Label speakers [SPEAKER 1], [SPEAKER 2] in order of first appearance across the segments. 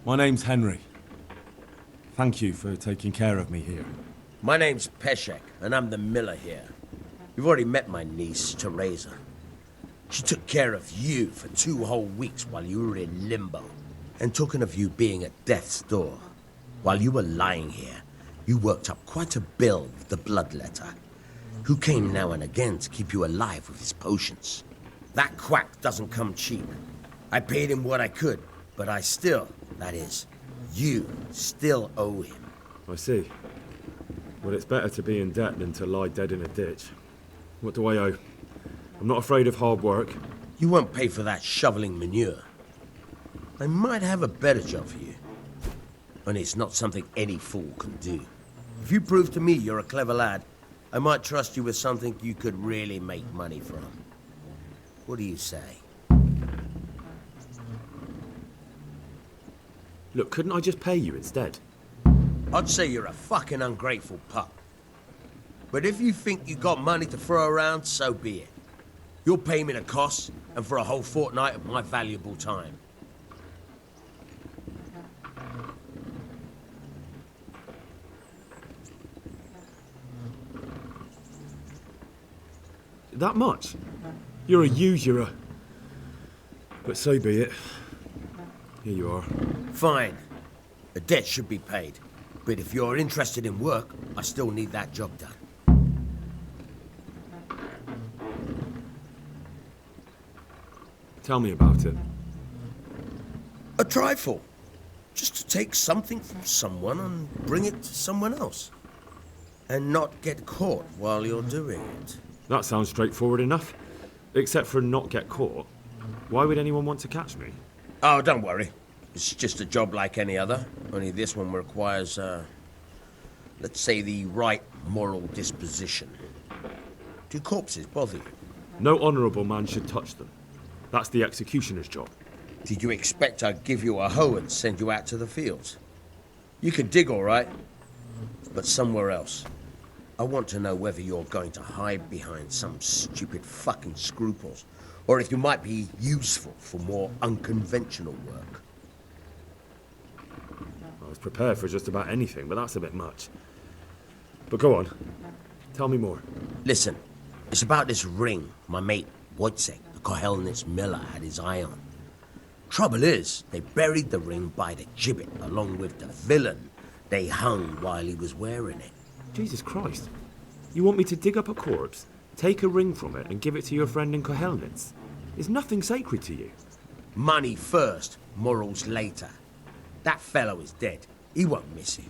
[SPEAKER 1] My name's Henry. Thank you for taking care of me here.
[SPEAKER 2] My name's Peshek, and I'm the miller here. You've already met my niece, Teresa. She took care of you for 2 whole weeks while you were in limbo. And talking of you being at death's door, while you were lying here, you worked up quite a bill with the bloodletter, who came now and again to keep you alive with his potions. That quack doesn't come cheap. I paid him what I could, but I still, that is, you still owe him.
[SPEAKER 3] I see. Well, it's better to be in debt than to lie dead in a ditch. What do I owe? I'm not afraid of hard work.
[SPEAKER 2] You won't pay for that shoveling manure. I might have a better job for you. And it's not something any fool can do. If you prove to me you're a clever lad, I might trust you with something you could really make money from. What do you say?
[SPEAKER 3] Look, couldn't I just pay you instead?
[SPEAKER 2] I'd say you're a fucking ungrateful pup. But if you think you got money to throw around, so be it. You'll pay me the costs, and for a whole fortnight of my valuable time.
[SPEAKER 3] That much? You're a usurer. But so be it. Here you are.
[SPEAKER 2] Fine. The debt should be paid. But if you're interested in work, I still need that job done.
[SPEAKER 3] Tell me about it.
[SPEAKER 2] A trifle. Just to take something from someone and bring it to someone else. And not get caught while you're doing it.
[SPEAKER 3] That sounds straightforward enough. Except for not get caught. Why would anyone want to catch me?
[SPEAKER 2] Oh, don't worry. It's just a job like any other. Only this one requires, let's say, the right moral disposition. Do corpses bother you?
[SPEAKER 3] No honourable man should touch them. That's the executioner's job.
[SPEAKER 2] Did you expect I'd give you a hoe and send you out to the fields? You can dig all right, but somewhere else. I want to know whether you're going to hide behind some stupid fucking scruples, or if you might be useful for more unconventional work.
[SPEAKER 3] I was prepared for just about anything, but that's a bit much. But go on. Tell me more.
[SPEAKER 2] Listen, it's about this ring my mate Wojciech, the Kohelnitz miller, had his eye on. Trouble is, they buried the ring by the gibbet along with the villain they hung while he was wearing it.
[SPEAKER 3] Jesus Christ. You want me to dig up a corpse, take a ring from it, and give it to your friend in Kohelnitz? Is nothing sacred to you?
[SPEAKER 2] Money first, morals later. That fellow is dead. He won't miss it.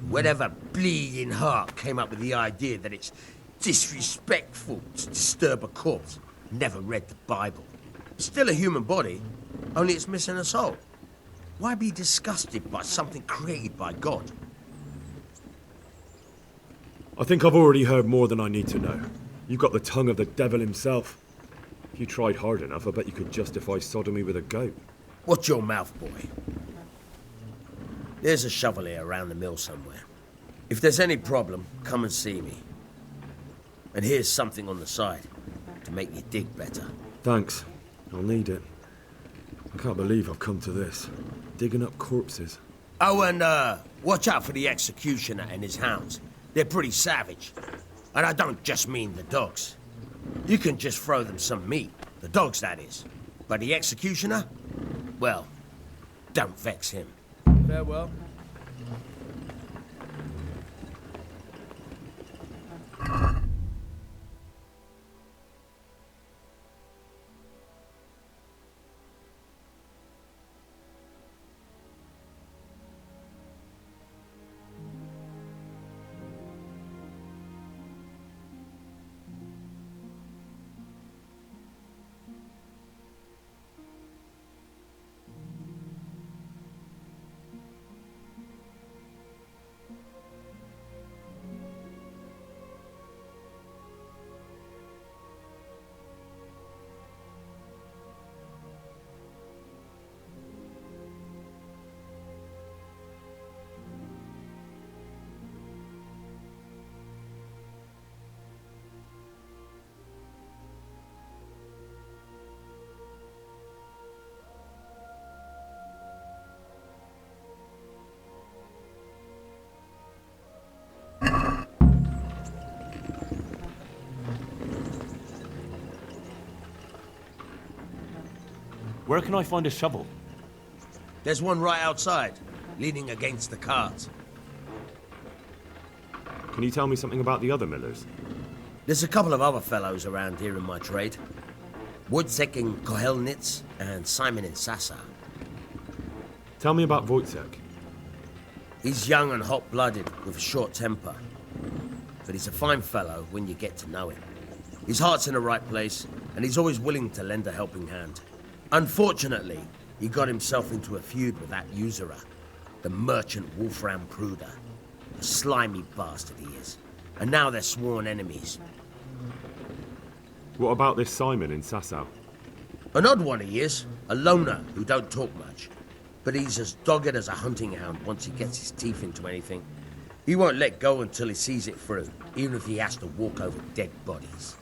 [SPEAKER 2] Whatever bleeding heart came up with the idea that it's disrespectful to disturb a corpse never read the Bible. It's still a human body, only it's missing a soul. Why be disgusted by something created by God?
[SPEAKER 3] I think I've already heard more than I need to know. You've got the tongue of the devil himself. If you tried hard enough, I bet you could justify sodomy with a goat.
[SPEAKER 2] Watch your mouth, boy. There's a shovel here around the mill somewhere. If there's any problem, come and see me. And here's something on the side to make you dig better.
[SPEAKER 3] Thanks. I'll need it. I can't believe I've come to this. Digging up corpses.
[SPEAKER 2] Oh, and watch out for the executioner and his hounds. They're pretty savage. And I don't just mean the dogs. You can just throw them some meat. The dogs, that is. But the executioner? Well, don't vex him.
[SPEAKER 4] Farewell. Where can I find a shovel?
[SPEAKER 2] There's one right outside, leaning against the cart.
[SPEAKER 3] Can you tell me something about the other millers?
[SPEAKER 2] There's a couple of other fellows around here in my trade. Wojciech in Kohelnitz and Simon in Sasa.
[SPEAKER 3] Tell me about Wojciech.
[SPEAKER 2] He's young and hot-blooded with a short temper. But he's a fine fellow when you get to know him. His heart's in the right place, and he's always willing to lend a helping hand. Unfortunately, he got himself into a feud with that usurer, the merchant Wolfram Pruder. A slimy bastard he is. And now they're sworn enemies.
[SPEAKER 3] What about this Simon in Sasau?
[SPEAKER 2] An odd one he is, a loner who don't talk much. But he's as dogged as a hunting hound once he gets his teeth into anything. He won't let go until he sees it through, even if he has to walk over dead bodies.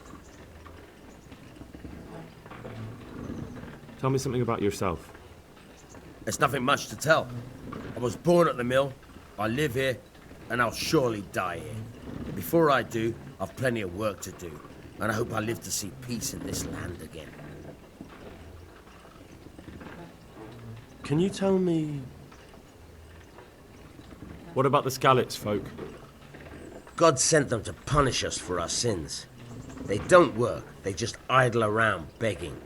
[SPEAKER 3] Tell me something about yourself.
[SPEAKER 2] There's nothing much to tell. I was born at the mill, I live here, and I'll surely die here. Before I do, I've plenty of work to do, and I hope I live to see peace in this land again.
[SPEAKER 5] Can you tell me...
[SPEAKER 3] What about the Skalitz folk?
[SPEAKER 2] God sent them to punish us for our sins. They don't work, they just idle around begging.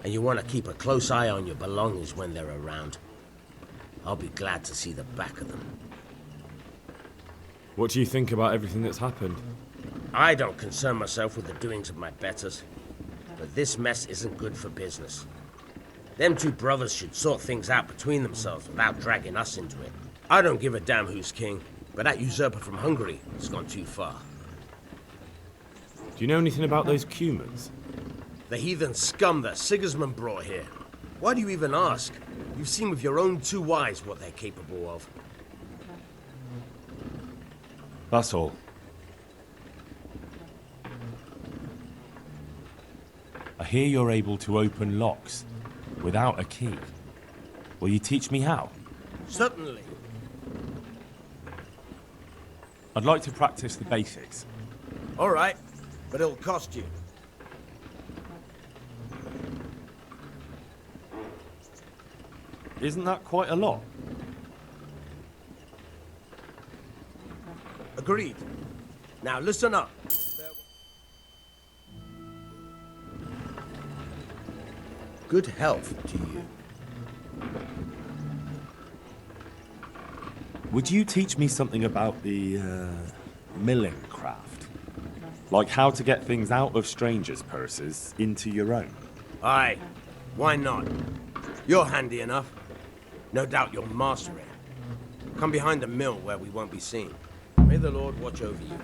[SPEAKER 2] And you want to keep a close eye on your belongings when they're around. I'll be glad to see the back of them.
[SPEAKER 3] What do you think about everything that's happened?
[SPEAKER 2] I don't concern myself with the doings of my betters, but this mess isn't good for business. Them two brothers should sort things out between themselves without dragging us into it. I don't give a damn who's king, but that usurper from Hungary has gone too far.
[SPEAKER 3] Do you know anything about those Cumans?
[SPEAKER 2] The heathen scum that Sigismund brought here. Why do you even ask? You've seen with your own two eyes what they're capable of.
[SPEAKER 4] That's all. I hear you're able to open locks without a key. Will you teach me how?
[SPEAKER 2] Certainly.
[SPEAKER 4] I'd like to practice the basics.
[SPEAKER 2] All right, but it'll cost you.
[SPEAKER 4] Isn't that quite a lot?
[SPEAKER 2] Agreed. Now listen up. Good health to you.
[SPEAKER 4] Would you teach me something about the milling craft? Like how to get things out of strangers' purses into your own?
[SPEAKER 2] Aye, why not? You're handy enough. No doubt you'll master it. Come behind the mill where we won't be seen. May the Lord watch over you.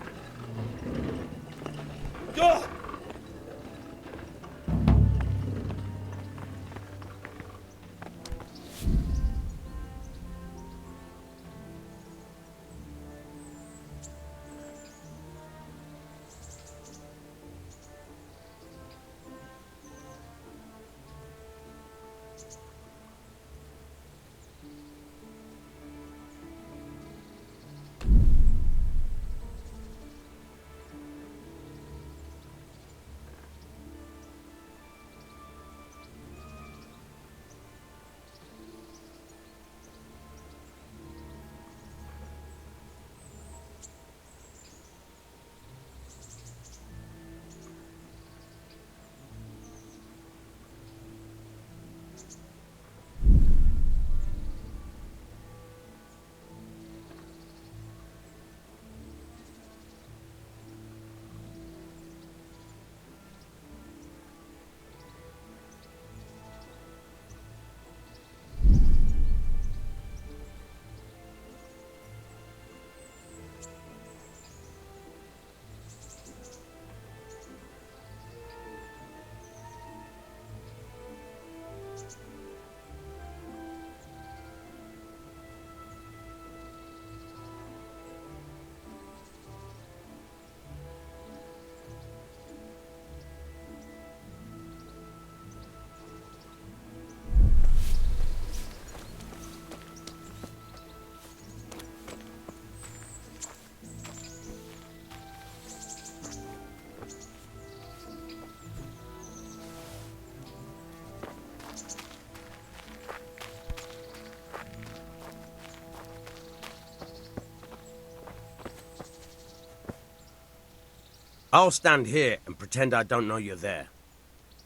[SPEAKER 2] I'll stand here and pretend I don't know you're there.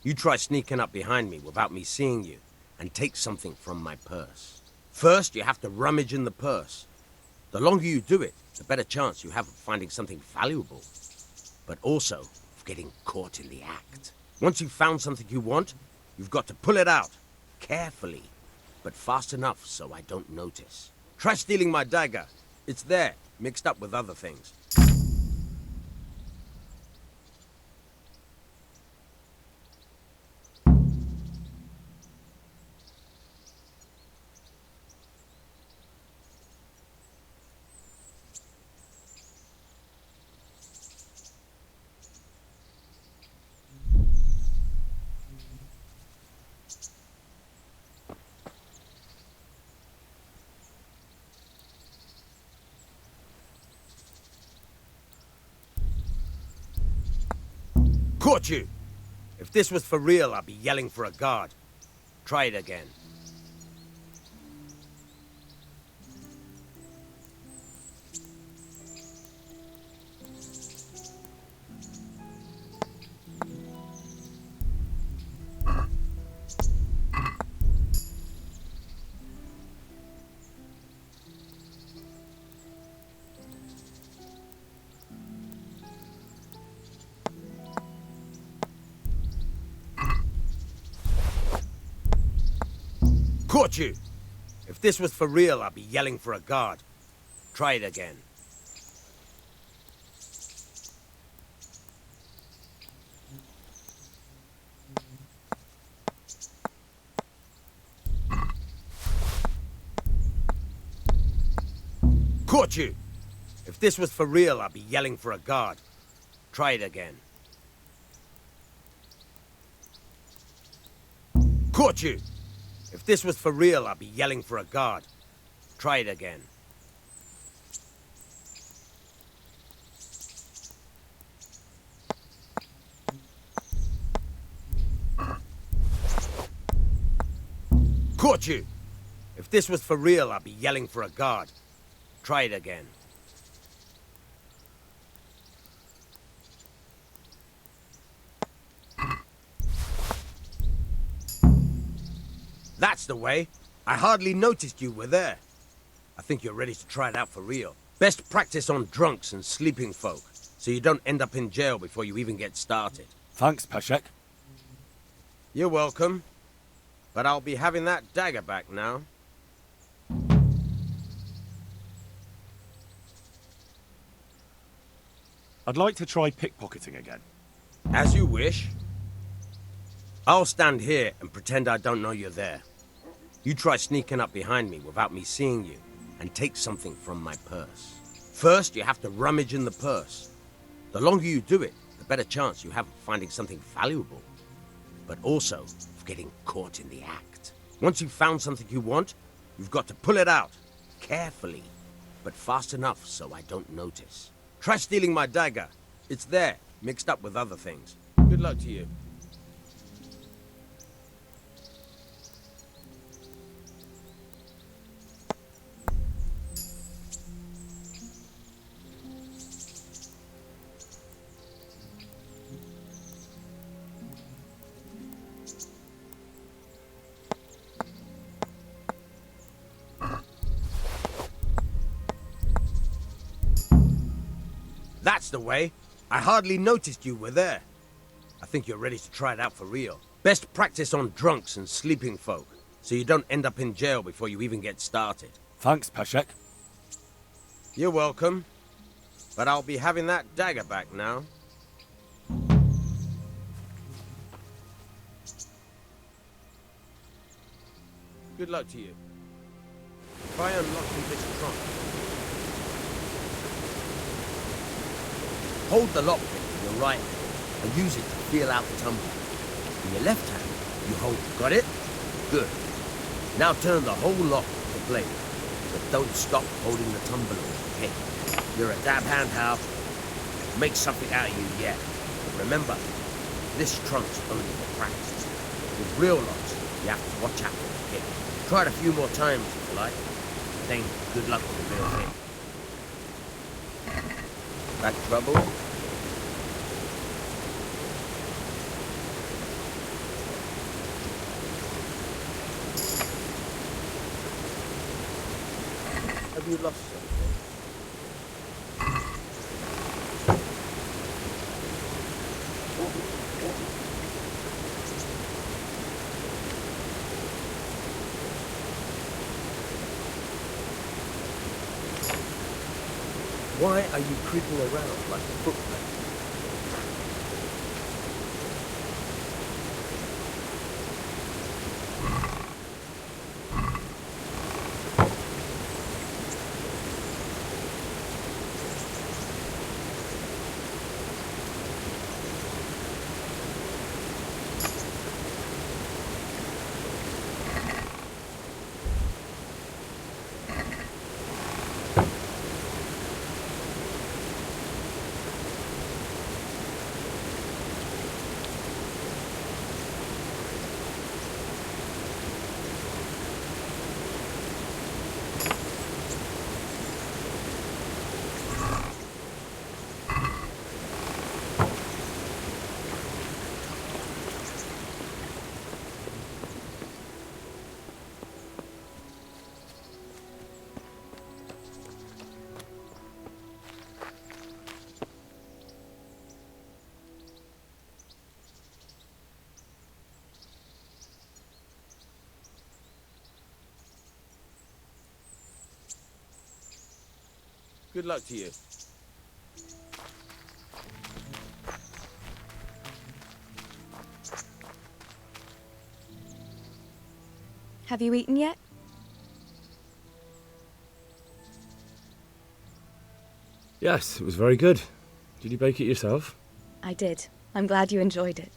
[SPEAKER 2] You try sneaking up behind me without me seeing you, and take something from my purse. First, you have to rummage in the purse. The longer you do it, the better chance you have of finding something valuable, but also of getting caught in the act. Once you've found something you want, you've got to pull it out, carefully, but fast enough so I don't notice. Try stealing my dagger. It's there, mixed up with other things. Caught you! If this was for real, I'd be yelling for a guard. Try it again. Caught you! If this was for real, I'd be yelling for a guard. Try it again. Caught you! If this was for real, I'd be yelling for a guard. Try it again. Caught you! If this was for real, I'd be yelling for a guard. Try it again. Caught you! If this was for real, I'd be yelling for a guard. Try it again. That's the way. I hardly noticed you were there. I think you're ready to try it out for real. Best practice on drunks and sleeping folk, so you don't end up in jail before you even get started.
[SPEAKER 3] Thanks, Peshek.
[SPEAKER 2] You're welcome. But I'll be having that dagger back now.
[SPEAKER 4] I'd like to try pickpocketing again.
[SPEAKER 2] As you wish. I'll stand here and pretend I don't know you're there. You try sneaking up behind me without me seeing you, and take something from my purse. First, you have to rummage in the purse. The longer you do it, the better chance you have of finding something valuable, but also of getting caught in the act. Once you've found something you want, you've got to pull it out, carefully, but fast enough so I don't notice. Try stealing my dagger. It's there, mixed up with other things. Good luck to you. That's the way. I hardly noticed you were there. I think you're ready to try it out for real. Best practice on drunks and sleeping folk, so you don't end up in jail before you even get started.
[SPEAKER 3] Thanks, Peshek.
[SPEAKER 2] You're welcome. But I'll be having that dagger back now. Good luck to you. Try unlocking this trunk. Hold the lockpick in your right hand and use it to feel out the tumbler. In your left hand, you hold it. Got it? Good. Now turn the whole lock to the blade, but don't stop holding the tumbler, okay? You're a dab hand, Hal. Make something out of you yet. But remember, this trunk's only for practice. With real locks, you have to watch out for the kick. Try it a few more times if you like. Then good luck with the real thing. Back trouble? Have you lost something? Why are you creeping around like a footman? Good luck to you.
[SPEAKER 6] Have you eaten yet?
[SPEAKER 3] Yes, it was very good. Did you bake it yourself?
[SPEAKER 6] I did. I'm glad you enjoyed it.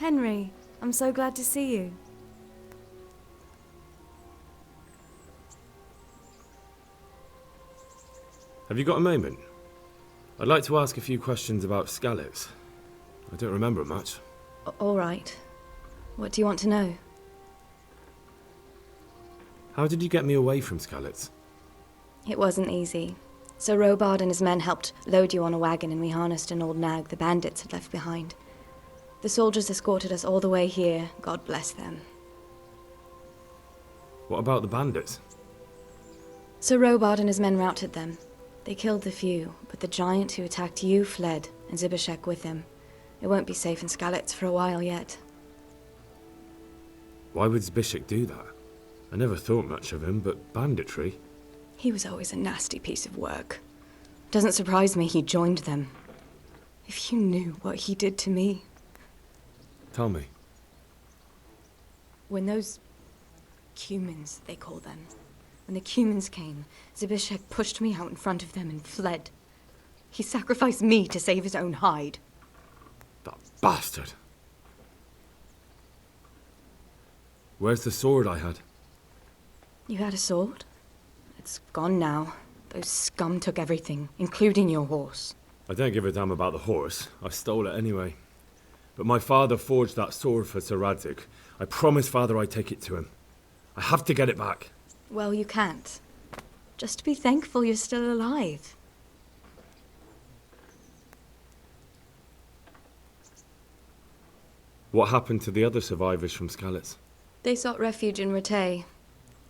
[SPEAKER 6] Henry, I'm so glad to see you.
[SPEAKER 3] Have you got a moment? I'd like to ask a few questions about Skalitz. I don't remember much.
[SPEAKER 6] All right. What do you want to know?
[SPEAKER 3] How did you get me away from Skalitz?
[SPEAKER 6] It wasn't easy. Sir Robard and his men helped load you on a wagon and we harnessed an old nag the bandits had left behind. The soldiers escorted us all the way here, God bless them.
[SPEAKER 3] What about the bandits?
[SPEAKER 6] Sir Robard and his men routed them. They killed the few, but the giant who attacked you fled, and Zibashek with him. It won't be safe in Skalitz for a while yet.
[SPEAKER 3] Why would Zbyszek do that? I never thought much of him, but banditry?
[SPEAKER 6] He was always a nasty piece of work. Doesn't surprise me he joined them. If you knew what he did to me.
[SPEAKER 3] Tell me.
[SPEAKER 6] When those humans, they call them, When the Cumans came, Zbyszek pushed me out in front of them and fled. He sacrificed me to save his own hide.
[SPEAKER 3] That bastard. Where's the sword I had?
[SPEAKER 6] You had a sword? It's gone now. Those scum took everything, including your horse.
[SPEAKER 3] I don't give a damn about the horse. I stole it anyway. But my father forged that sword for Sir Radzig. I promised father I'd take it to him. I have to get it back.
[SPEAKER 6] Well, you can't. Just be thankful you're still alive.
[SPEAKER 3] What happened to the other survivors from Skalitz?
[SPEAKER 6] They sought refuge in Ratay,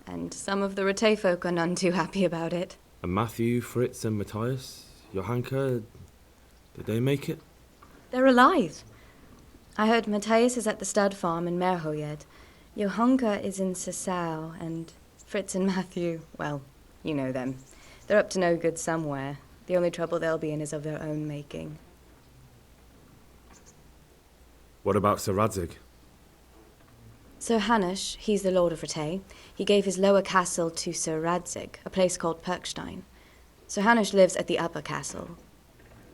[SPEAKER 6] and some of the Ratay folk are none too happy about it.
[SPEAKER 3] And Matthew, Fritz and Matthias? Johanka? Did they make it?
[SPEAKER 6] They're alive. I heard Matthias is at the stud farm in Merhojed. Johanka is in Sasau, and Fritz and Matthew, well, you know them. They're up to no good somewhere. The only trouble they'll be in is of their own making.
[SPEAKER 3] What about Sir Radzig?
[SPEAKER 6] Sir Hanush, he's the Lord of Ratay. He gave his lower castle to Sir Radzig, a place called Perkstein. Sir Hanush lives at the upper castle.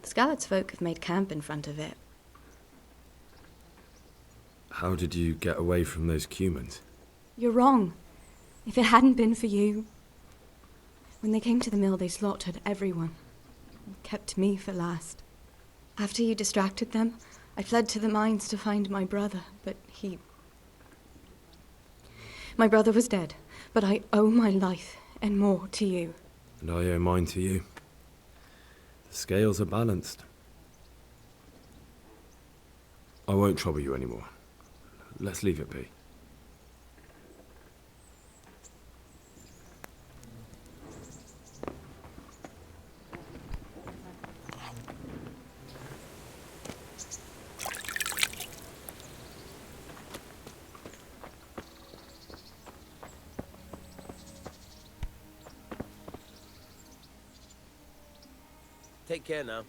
[SPEAKER 6] The Skalitz folk have made camp in front of it.
[SPEAKER 3] How did you get away from those Cumans?
[SPEAKER 6] You're wrong. If it hadn't been for you... When they came to the mill, they slaughtered everyone. And kept me for last. After you distracted them, I fled to the mines to find my brother, but he... My brother was dead, but I owe my life and more to you.
[SPEAKER 3] And I owe mine to you. The scales are balanced. I won't trouble you anymore. Let's leave it be.
[SPEAKER 2] Take care now.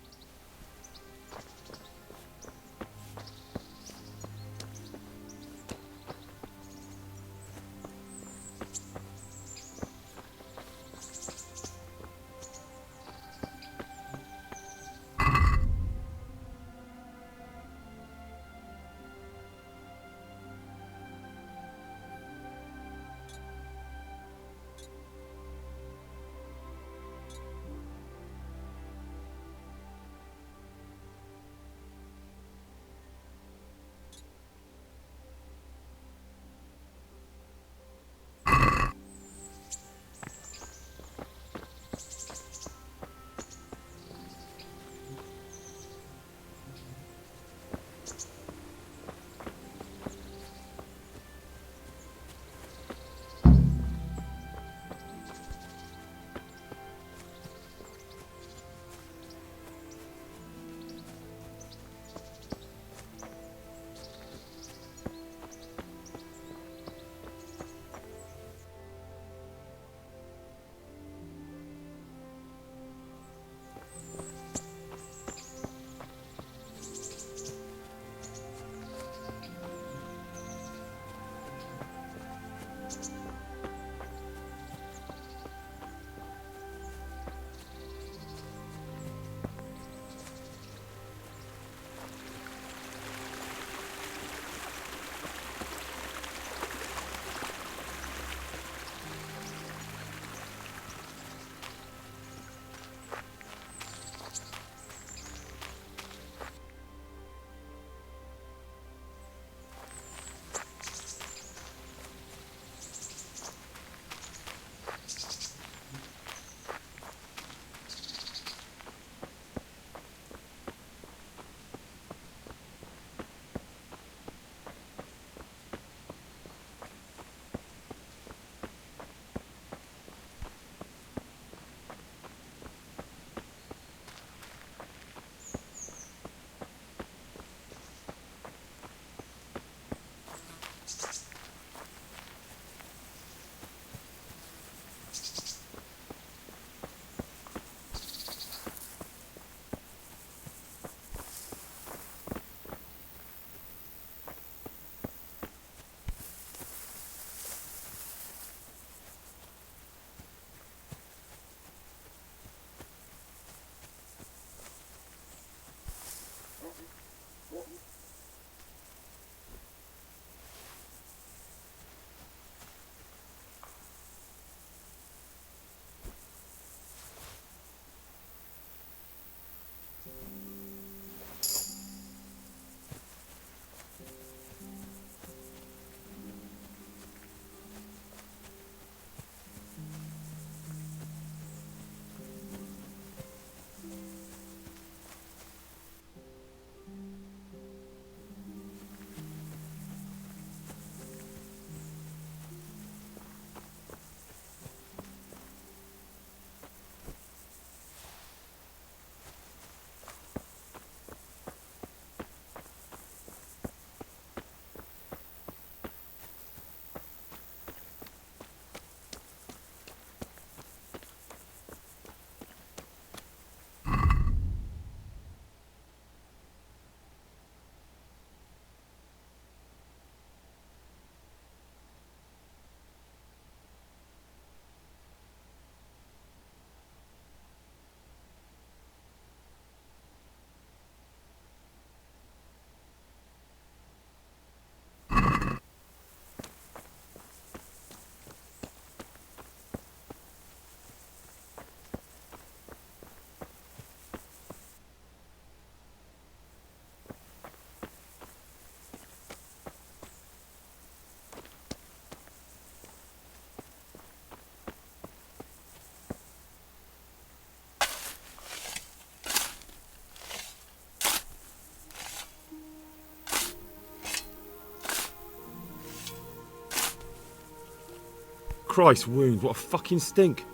[SPEAKER 3] Christ, wounds, what a fucking stink.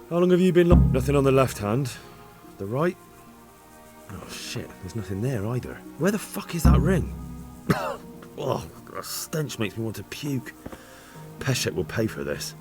[SPEAKER 3] How long have you been Nothing on the left hand. The right? Oh shit, there's nothing there either. Where the fuck is that ring? Oh, that stench makes me want to puke. Peshek will pay for this.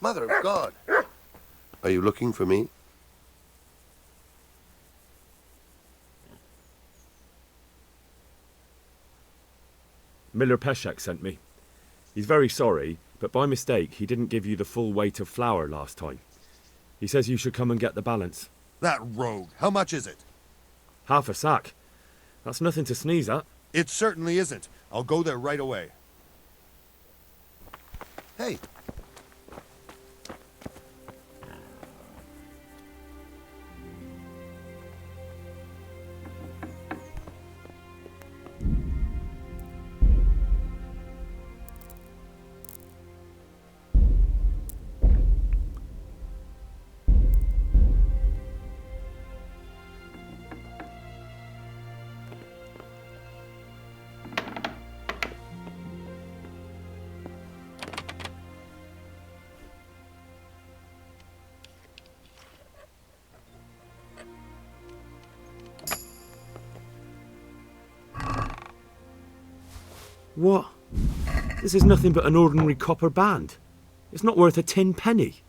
[SPEAKER 7] Mother of God! Are you looking for me?
[SPEAKER 3] Miller Peshek sent me. He's very sorry, but by mistake he didn't give you the full weight of flour last time. He says you should come and get the balance.
[SPEAKER 8] That rogue. How much is it?
[SPEAKER 3] Half a sack. That's nothing to sneeze at.
[SPEAKER 8] It certainly isn't. I'll go there right away.
[SPEAKER 7] Hey,
[SPEAKER 3] What? This is nothing but an ordinary copper band. It's not worth a tin penny.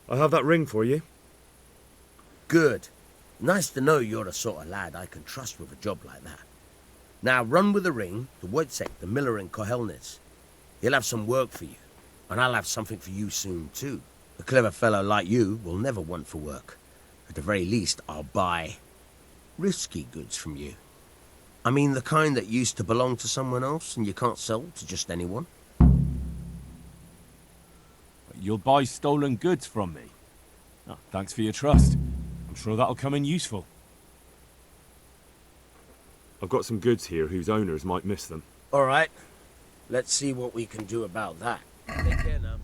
[SPEAKER 3] I have that ring for you.
[SPEAKER 2] Good. Nice to know you're the sort of lad I can trust with a job like that. Now run with the ring to Wojciech, the miller in Kohelnitz. He'll have some work for you, and I'll have something for you soon too. A clever fellow like you will never want for work. At the very least, I'll buy risky goods from you. I mean the kind that used to belong to someone else and you can't sell to just anyone.
[SPEAKER 4] You'll buy stolen goods from me. Oh, thanks for your trust. I'm sure that'll come in useful.
[SPEAKER 3] I've got some goods here whose owners might miss them.
[SPEAKER 2] All right. Let's see what we can do about that. Take care now.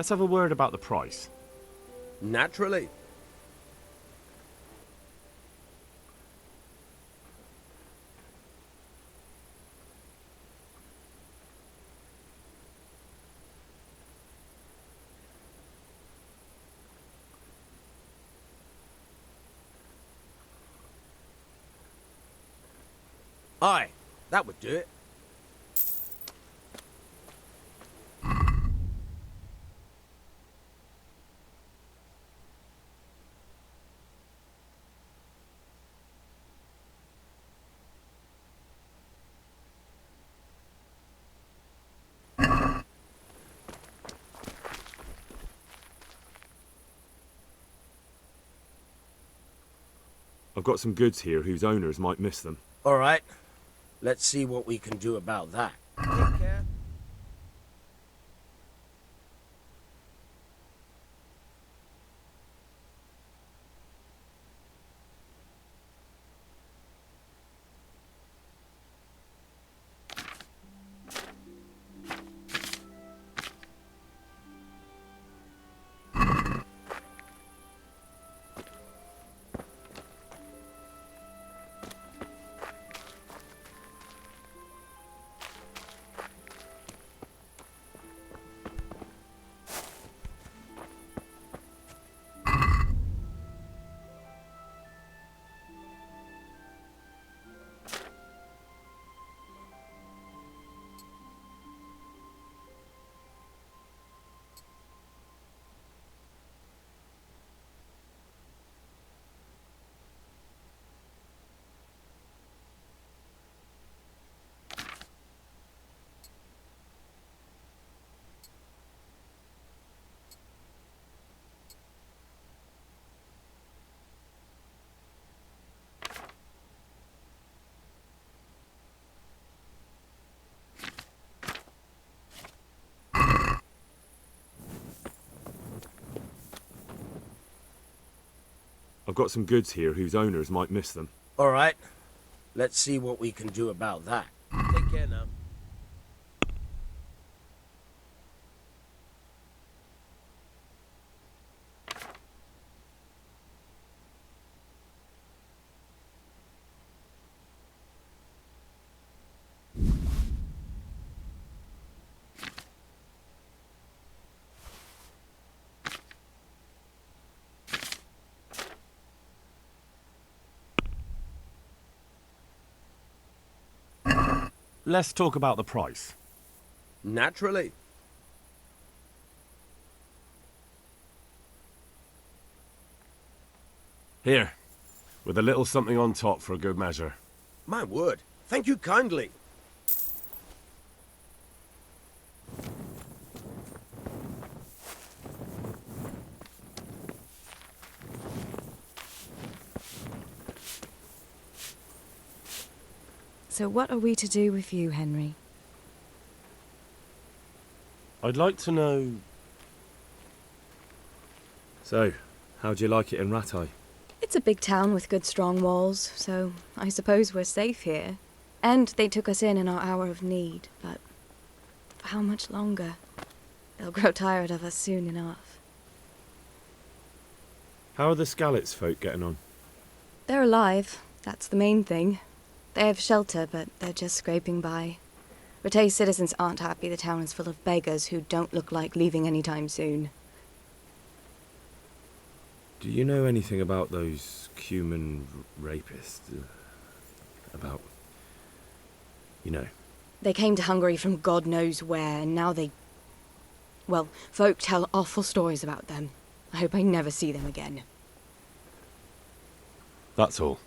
[SPEAKER 4] Let's have a word about the price.
[SPEAKER 2] Naturally. Aye, that would do it.
[SPEAKER 3] I've got some goods here whose owners might miss them.
[SPEAKER 2] All right. Let's see what we can do about that. Take care.
[SPEAKER 3] I've got some goods here whose owners might miss them.
[SPEAKER 2] All right. Let's see what we can do about that. Take care now.
[SPEAKER 4] Let's talk about the price.
[SPEAKER 2] Naturally.
[SPEAKER 5] Here, with a little something on top for a good measure.
[SPEAKER 2] My word. Thank you kindly.
[SPEAKER 6] So what are we to do with you, Henry?
[SPEAKER 5] I'd like to know...
[SPEAKER 3] So, how'd you like it in Rattay?
[SPEAKER 6] It's a big town with good strong walls, so I suppose we're safe here. And they took us in our hour of need, but for how much longer? They'll grow tired of us soon enough.
[SPEAKER 3] How are the Skalitz folk getting on?
[SPEAKER 6] They're alive, that's the main thing. They have shelter, but they're just scraping by. Rattay's citizens aren't happy the town is full of beggars who don't look like leaving anytime soon.
[SPEAKER 3] Do you know anything about those human rapists? About... you know.
[SPEAKER 6] They came to Hungary from God knows where, and now they... well, folk tell awful stories about them. I hope I never see them again.
[SPEAKER 5] That's all.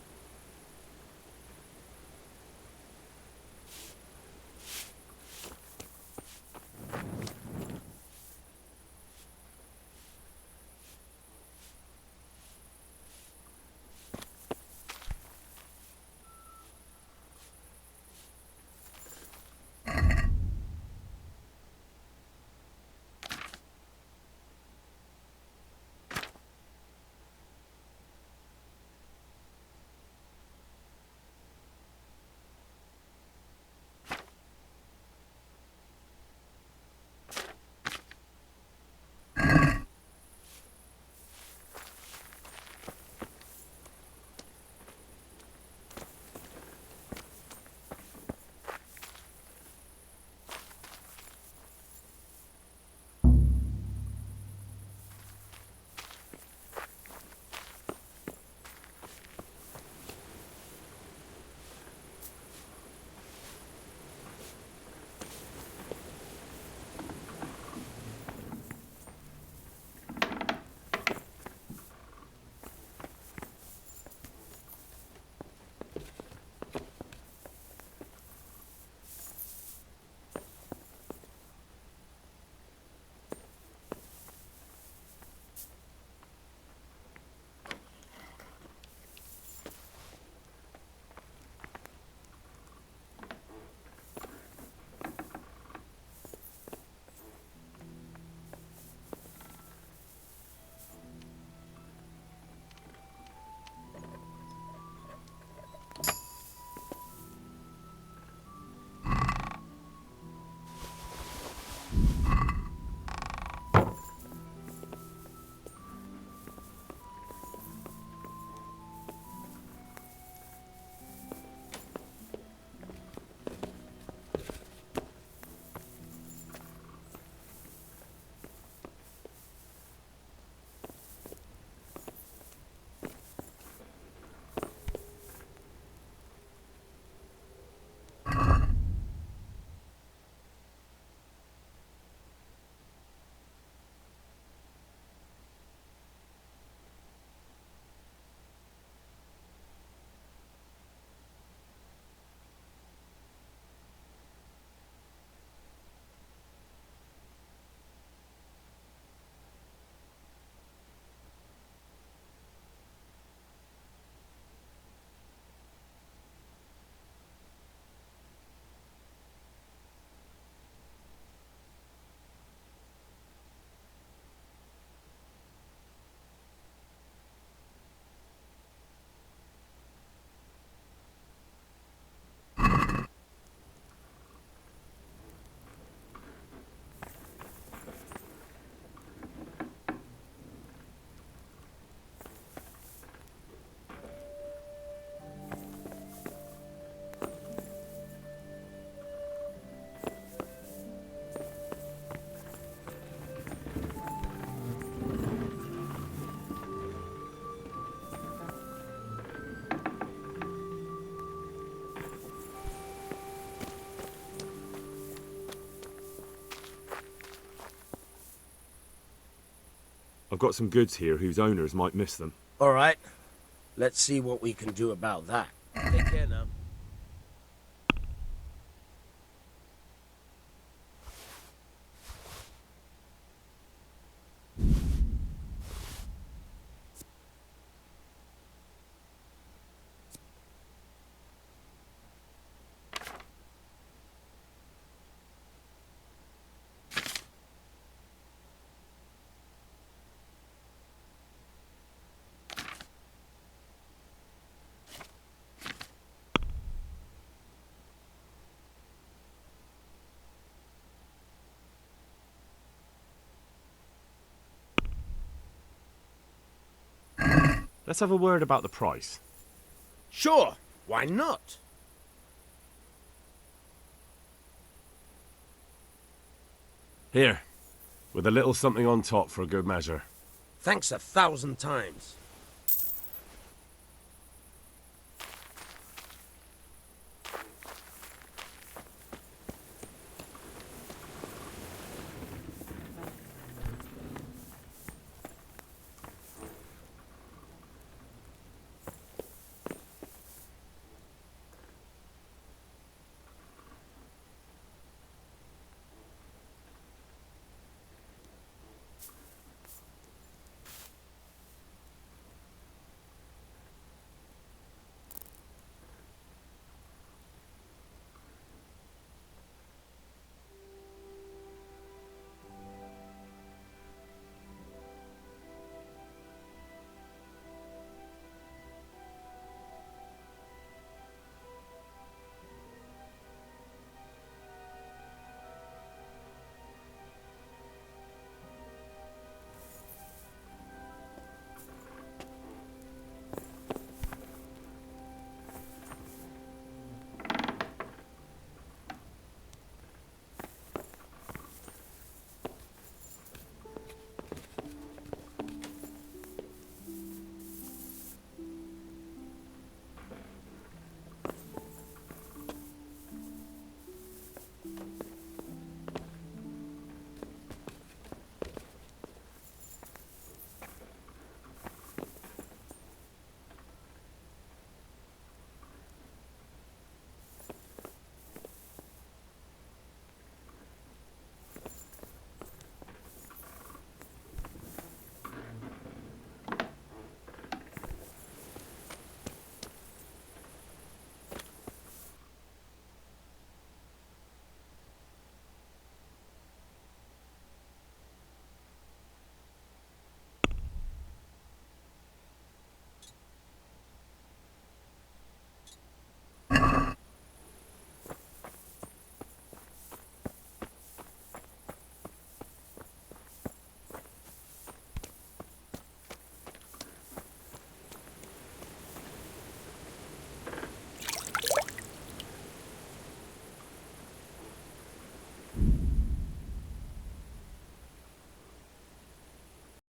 [SPEAKER 3] I've got some goods here whose owners might miss them.
[SPEAKER 2] All right. Let's see what we can do about that. Take care now.
[SPEAKER 3] Let's have a word about the price.
[SPEAKER 2] Sure. Why not?
[SPEAKER 5] Here, with a little something on top for a good measure.
[SPEAKER 2] Thanks 1,000 times.